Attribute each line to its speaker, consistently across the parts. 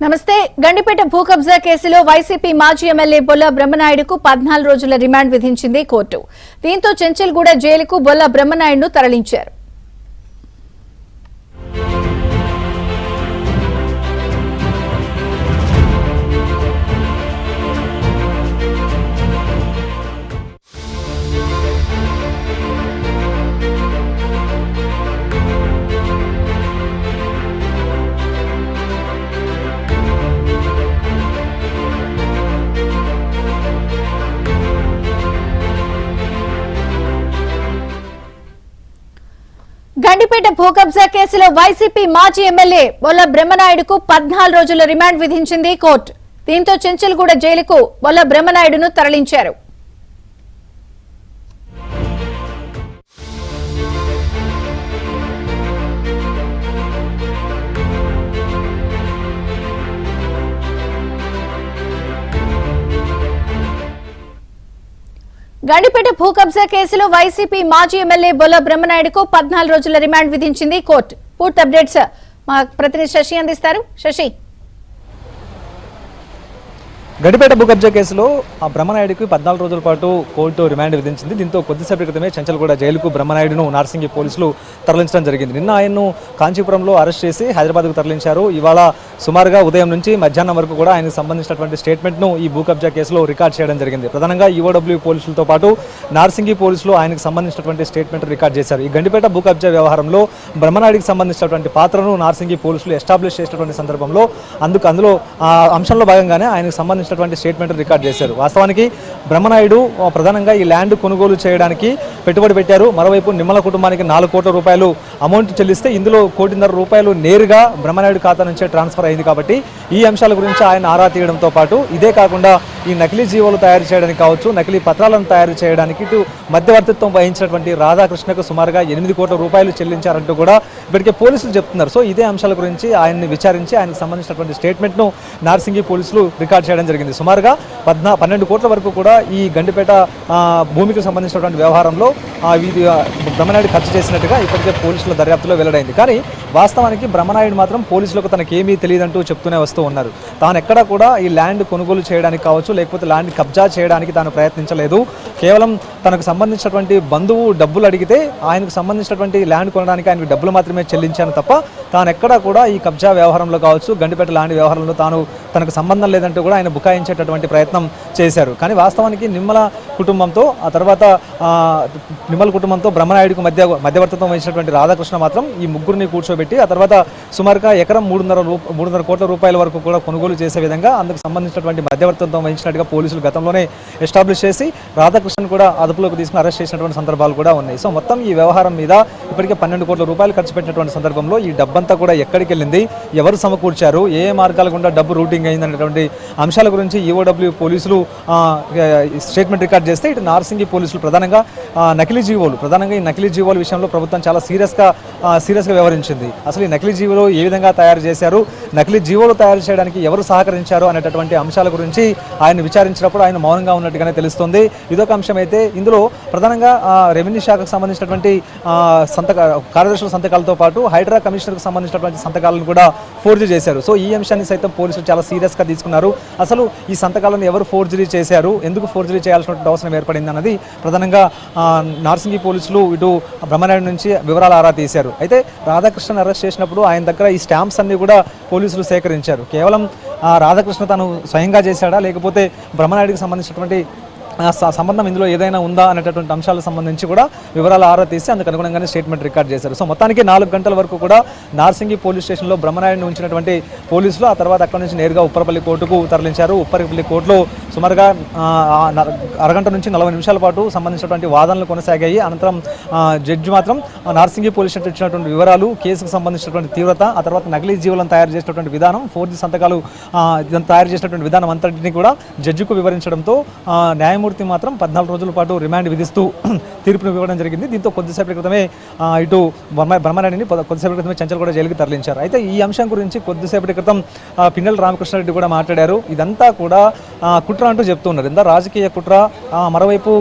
Speaker 1: నమస్తే. గండిపేట భూ కబ్జా కేసులో వైసీపీ మాజీ ఎమ్మెల్యే బొల్ల బ్రహ్మనాయుడుకు 14 రోజుల రిమాండ్ విధించింది కోర్టు. దీంతో చెంచల్గూడ జైలుకు బొల్ల బ్రహ్మనాయుడును తరలించారు. గండిపేట భూ కబ్జా కేసులో వైసీపీ మాజీ ఎమ్మెల్యే బొల్ల బ్రహ్మనాయుడుకు 14 రోజుల రిమాండ్ విధించింది కోర్టు. దీంతో చెంచల్గూడ జైలుకు బొల్ల బ్రహ్మనాయుడును తరలించారు. గండిపేట భూ కబ్జా కేసులో వైసీపీ మాజీ ఎమ్మెల్యే బొల్ల బ్రహ్మనాయుడుకు 14 రోజుల రిమాండ్ విధించింది కోర్టు. పూర్తి అప్డేట్స్ మా ప్రతినిధి శశి అందిస్తారు. శశి,
Speaker 2: గండిపేట భూ కబ్జా కేసులో బ్రహ్మనాయుడికి 14 రోజుల పాటు కోర్టు రిమాండ్ విధించింది. దీంతో కొద్దిసేపటి క్రితమే చెంచల్గూడ జైలుకు బ్రహ్మనాయుడును నార్సింగి పోలీసులు తరలించడం జరిగింది. నిన్న ఆయన్ను కాంచీపురంలో అరెస్ట్ చేసి హైదరాబాద్కు తరలించారు. ఇవాళ సుమారుగా ఉదయం నుంచి మధ్యాహ్నం వరకు కూడా ఆయనకు సంబంధించినటువంటి స్టేట్మెంట్ను ఈ భూ కబ్జా కేసులో రికార్డ్ చేయడం జరిగింది. ప్రధానంగా ఈఓడబ్ల్యూ పోలీసులతో పాటు నార్సింగి పోలీసులు ఆయనకు సంబంధించినటువంటి స్టేట్మెంట్ రికార్డ్ చేశారు. ఈ గండిపేట భూ కబ్జా వ్యవహారంలో బ్రహ్మనాయుడికి సంబంధించినటువంటి పాత్రను నార్సింగి పోలీసులు ఎస్టాబ్లిష్ చేసినటువంటి సందర్భంలో అందులో అంశంలో భాగంగానే ఆయనకు సంబంధించిన స్టేట్మెంట్ రికార్డ్ చేశారు. వాస్తవానికి బ్రహ్మనాయుడు ప్రధానంగా ఈ ల్యాండ్ కొనుగోలు చేయడానికి పెట్టుబడి పెట్టారు. మరోవైపు నిమ్మల కుటుంబానికి 4 కోట్ల రూపాయలు అమౌంట్ చెల్లిస్తే ఇందులో 1.5 కోట్ల నేరుగా బ్రహ్మనాయుడు ఖాతా నుంచే ట్రాన్స్ఫర్ అయింది. కాబట్టి ఈ అంశాల గురించి ఆయన ఆరా తీయడంతో పాటు ఇదే కాకుండా ఈ నకిలీ జీవోలు తయారు చేయడానికి కావచ్చు, నకిలీ పత్రాలను తయారు చేయడానికి ఇటు మధ్యవర్తిత్వం వహించినటువంటి రాధాకృష్ణకు సుమారుగా 8 కోట్ల రూపాయలు చెల్లించారంటూ కూడా ఇప్పటికే పోలీసులు చెప్తున్నారు. సో ఇదే అంశాల గురించి ఆయన్ని విచారించి ఆయనకు సంబంధించినటువంటి స్టేట్మెంట్ను నార్సింగి పోలీసులు రికార్డ్ చేయడం జరిగింది. సుమారుగా 12 కోట్ల వరకు కూడా ఈ గండిపేట భూమికి సంబంధించినటువంటి వ్యవహారంలో బ్రహ్మనాయుడు ఖర్చు చేసినట్టుగా ఇప్పటికే పోలీసుల దర్యాప్తులో వెల్లడైంది. కానీ వాస్తవానికి బ్రహ్మనాయుడు మాత్రం పోలీసులకు తనకేమీ తెలియదంటూ చెప్తూనే వస్తూ ఉన్నారు. తాను ఎక్కడా కూడా ఈ ల్యాండ్ కొనుగోలు చేయడానికి కావచ్చు, లేకపోతే ల్యాండ్ కబ్జా చేయడానికి తాను ప్రయత్నించలేదు. కేవలం తనకు సంబంధించినటువంటి బంధువు డబ్బులు అడిగితే ఆయనకు సంబంధించినటువంటి ల్యాండ్ కొనడానికి ఆయనకు డబ్బులు మాత్రమే చెల్లించాను తప్ప తాను ఎక్కడా కూడా ఈ కబ్జా వ్యవహారంలో కావచ్చు, గండిపేట ల్యాండ్ వ్యవహారంలో తనకు సంబంధం లేదంటూ కూడా ఆయన బుకాయించేటటువంటి ప్రయత్నం చేశారు. కానీ వాస్తవానికి నిమ్మల కుటుంబంతో ఆ తర్వాత నిమ్మల కుటుంబంతో బ్రహ్మనాయుడికి మధ్యవర్తిత్వం వహించినటువంటి రాధాకృష్ణ మాత్రం ఈ ముగ్గురిని కూర్చోబెట్టి ఆ తర్వాత సుమారుగా ఎకరం 3.5 కోట్ల రూపాయల వరకు కూడా కొనుగోలు చేసే విధంగా అందుకు సంబంధించినటువంటి మధ్యవర్తిత్వం వహించినట్టుగా పోలీసులు గతంలోనే ఎస్టాబ్లిష్ చేసి రాధాకృష్ణను కూడా అదుపులోకి తీసుకుని అరెస్ట్ చేసినటువంటి సందర్భాలు కూడా ఉన్నాయి. సో మొత్తం ఈ వ్యవహారం మీద ఇప్పటికే 12 కోట్ల రూపాయలు ఖర్చు పెట్టినటువంటి సందర్భంలో ఈ డబ్బంతా కూడా ఎక్కడికి వెళ్ళింది, ఎవరు సమకూర్చారు, ఏ మార్గాల గుండా డబ్బు రూటింగ్ అయిందనేటువంటి అంశాల గురించి ఈఓడబ్ల్యూ పోలీసులు స్టేట్మెంట్ రికార్డ్ చేస్తే ఇటు నార్సింగి పోలీసులు ప్రధానంగా ఈ నకిలీ జీవోల విషయంలో ప్రభుత్వం చాలా సీరియస్గా వ్యవహరించింది. అసలు ఈ నకిలీ జీవోలు ఏ విధంగా తయారు చేశారు, నకిలీ జీవోలు తయారు చేయడానికి ఎవరు సహకరించారు అనేటటువంటి అంశాల గురించి ఆయన విచారించినప్పుడు ఆయన మౌనంగా ఉన్నట్టుగానే తెలుస్తుంది. ఇదొక అంశం అయితే ఇందులో ప్రధానంగా రెవెన్యూ శాఖకు సంబంధించినటువంటి కార్యదర్శుల సంతకాలతో పాటు హైడ్రా కమిషనర్కు సంబంధించినటువంటి సంతకాలను కూడా ఫోర్జరీ చేశారు. సో ఈ అంశాన్ని సైతం పోలీసులు చాలా సీరియస్గా తీసుకున్నారు. అసలు ఈ సంతకాలను ఎవరు ఫోర్జరీ చేశారు, ఎందుకు ఫోర్జరీ చేయాల్సినటువంటి అవసరం ఏర్పడింది అన్నది ప్రధానంగా నార్సింగి పోలీసులు ఇటు బ్రహ్మనాయుడు నుంచి వివరాలు ఆరా తీశారు. అయితే రాధాకృష్ణ అరెస్ట్ చేసినప్పుడు ఆయన దగ్గర ఈ స్టాంప్స్ అన్ని కూడా పోలీసులు సేకరించారు. కేవలం రాధాకృష్ణ తను స్వయంగా చేశాడా, లేకపోతే బ్రహ్మనాయుడికి సంబంధించినటువంటి సంబంధం ఇందులో ఏదైనా ఉందా అనేటటువంటి అంశాలకు సంబంధించి కూడా వివరాలు ఆరా తీసి అందుకు అనుగుణంగానే స్టేట్మెంట్ రికార్డ్ చేశారు. సో మొత్తానికి 4 గంటల వరకు కూడా నార్సింగి పోలీస్ స్టేషన్లో బ్రహ్మనాయుడిని ఉంచినటువంటి పోలీసులు ఆ తర్వాత అక్కడి నుంచి నేరుగా ఉప్పరపల్లి కోర్టుకు తరలించారు. ఉప్పరపల్లి కోర్టులో సుమారుగా అరగంట నుంచి 40 నిమిషాల పాటు సంబంధించినటువంటి వాదనలు కొనసాగాయి. అనంతరం జడ్జి మాత్రం నార్సింగి పోలీస్ స్టేషన్ ఇచ్చినటువంటి వివరాలు, కేసుకు సంబంధించినటువంటి తీవ్రత, ఆ తర్వాత నకిలీ జీవులను తయారు చేసినటువంటి విధానం, ఫోర్జీ సంతకాలు తయారు చేసినటువంటి విధానం అంతటిని కూడా జడ్జికు వివరించడంతో న్యాయమూర్తి న్యాయమూర్తి మాత్రం 14 రోజుల పాటు రిమాండ్ విధిస్తూ తీర్పును ఇవ్వడం జరిగింది. దీంతో కొద్దిసేపటి క్రితమే ఇటు బ్రహ్మనాయుడిని కొద్దిసేపటి క్రితమే చెంచల్గూడ జైలుకి తరలించారు. అయితే ఈ అంశం గురించి కొద్దిసేపటి క్రితం పిన్నెల రామకృష్ణారెడ్డి కూడా మాట్లాడారు. ఇదంతా కూడా కుట్ర అంటూ చెప్తున్నారు. ఇంత రాజకీయ కుట్ర, మరోవైపు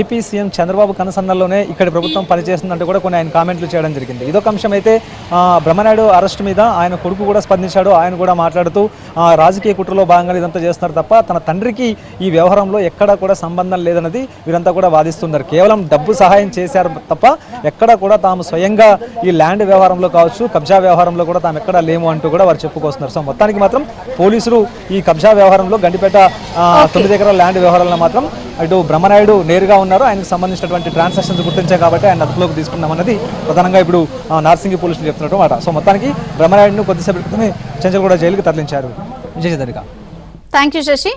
Speaker 2: ఏపీ సీఎం చంద్రబాబు కనసన్నల్లోనే ఇక్కడ ప్రభుత్వం పనిచేస్తుందంటూ కూడా కొన్ని ఆయన కామెంట్లు చేయడం జరిగింది. ఇదొక అంశం అయితే బ్రహ్మనాయుడు అరెస్ట్ మీద ఆయన కొడుకు కూడా స్పందించాడు. ఆయన కూడా మాట్లాడుతూ రాజకీయ కుట్రలో భాగంగా ఇదంతా చేస్తున్నారు తప్ప తన తండ్రికి ఈ వ్యవహారంలో ఎక్కడా కూడా సంబంధం లేదన్నది వీరంతా కూడా వాదిస్తున్నారు. కేవలం డబ్బు సహాయం చేశారు తప్ప ఎక్కడా కూడా తాము స్వయంగా ఈ ల్యాండ్ వ్యవహారంలో కావచ్చు, కబ్జా వ్యవహారంలో కూడా తాము ఎక్కడా లేము అంటూ కూడా వారు చెప్పుకొస్తున్నారు. సో మొత్తానికి మాత్రం పోలీసులు ఈ కబ్జా వ్యవహారంలో గండిపేట 9 ఎకరాల ల్యాండ్ వ్యవహారంలో మాత్రం ఇటు బ్రహ్మనాయుడు నేరుగా ఉన్నారు. ఆయనకు సంబంధించినటువంటి ట్రాన్సాక్షన్స్ గుర్తించాం కాబట్టి ఆయన అదుపులోకి తీసుకున్నామన్నది ప్రధానంగా ఇప్పుడు నార్సింగి పోలీసులు చెప్తున్నట్టు మాట. సో మొత్తానికి బ్రహ్మనాయుడును కొద్దిసేపటి క్రితమే చెంచల్గూడ జైలుకి తరలించారు. విజయదరిక.
Speaker 1: Thank you Shashi.